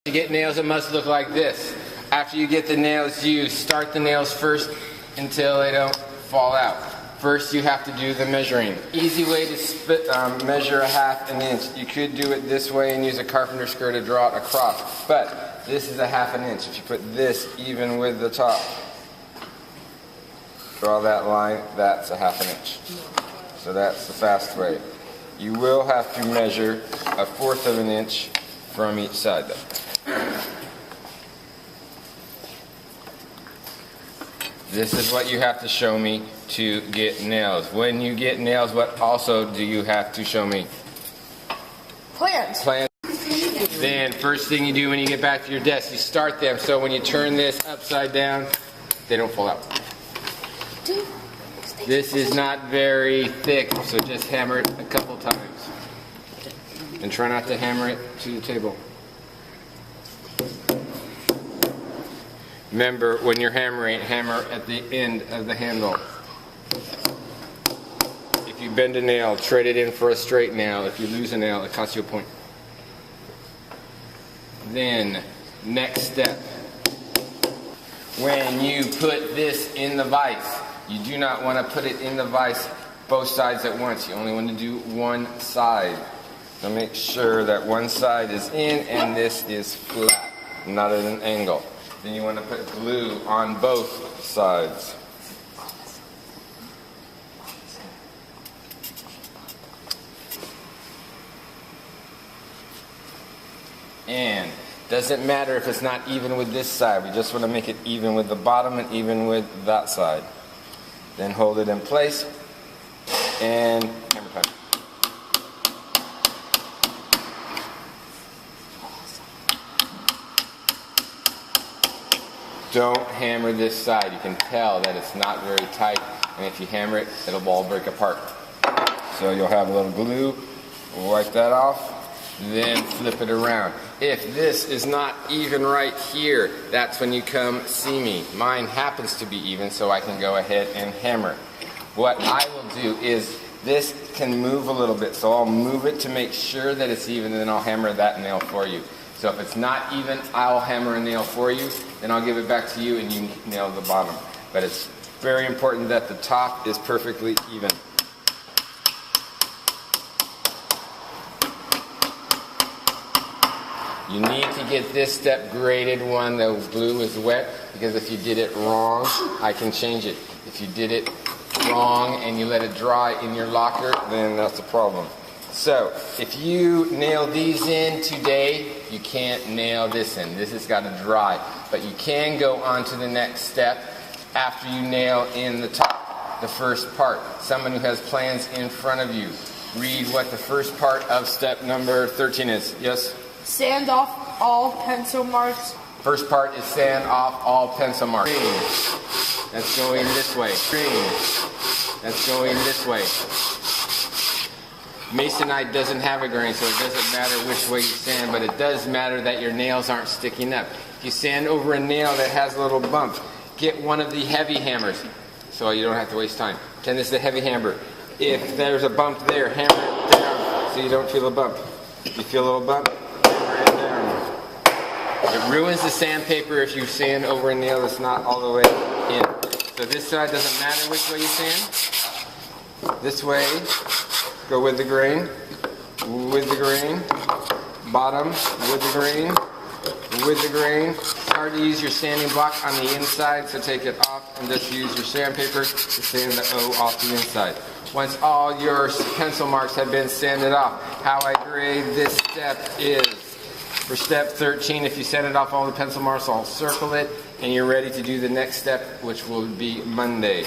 To get nails, it must look like this. After you get the nails, you start the nails first until they don't fall out. First, you have to do the measuring. Easy way to measure a ½ inch. You could do it this way and use a carpenter screw to draw it across. But this is a ½ inch. If you put this even with the top, draw that line, that's a ½ inch. So that's the fast way. You will have to measure a 1/4 of an inch from each side though. This is what you have to show me to get nails. When you get nails, what also do you have to show me? Plans. Plans. Then first thing you do when you get back to your desk, you start them so when you turn this upside down, they don't fall out. This is not very thick, so just hammer it a couple times. And try not to hammer it to the table. Remember, when you're hammering, hammer at the end of the handle. If you bend a nail, trade it in for a straight nail. If you lose a nail, it costs you a point. Then, next step. When you put this in the vise, you do not want to put it in the vise both sides at once. You only want to do one side. So make sure that one side is in and this is flat, not at an angle. Then you want to put glue on both sides. And doesn't matter if it's not even with this side. We just want to make it even with the bottom and even with that side. Then hold it in place and hammer time. Don't hammer this side. You can tell that it's not very tight, and if you hammer it, it'll all break apart. So you'll have a little glue, wipe that off, then flip it around. If this is not even right here, that's when you come see me. Mine happens to be even, so I can go ahead and hammer. What I will do is, this can move a little bit, so I'll move it to make sure that it's even, and then I'll hammer that nail for you. So if it's not even, I'll hammer a nail for you, then I'll give it back to you and you nail the bottom. But it's very important that the top is perfectly even. You need to get this step graded when the glue is wet, because if you did it wrong, I can change it. If you did it wrong and you let it dry in your locker, then that's a problem. So, if you nail these in today, you can't nail this in. This has got to dry. But you can go on to the next step after you nail in the top, the first part. Someone who has plans in front of you, read what the first part of step number 13 is. Yes? Sand off all pencil marks. First part is sand off all pencil marks. Green. That's going this way. Green. That's going this way. Masonite doesn't have a grain, so it doesn't matter which way you sand, but it does matter that your nails aren't sticking up. If you sand over a nail that has a little bump, get one of the heavy hammers, so you don't have to waste time. Pretend this is a heavy hammer. If there's a bump there, hammer it down so you don't feel a bump. If you feel a little bump, hammer it down. It ruins the sandpaper if you sand over a nail that's not all the way in. So this side doesn't matter which way you sand. This way, go with the grain, bottom, with the grain, with the grain. It's hard to use your sanding block on the inside, so take it off and just use your sandpaper to sand the O off the inside. Once all your pencil marks have been sanded off, how I grade this step is, for step 13, if you sanded off all the pencil marks, I'll circle it, and you're ready to do the next step, which will be Monday.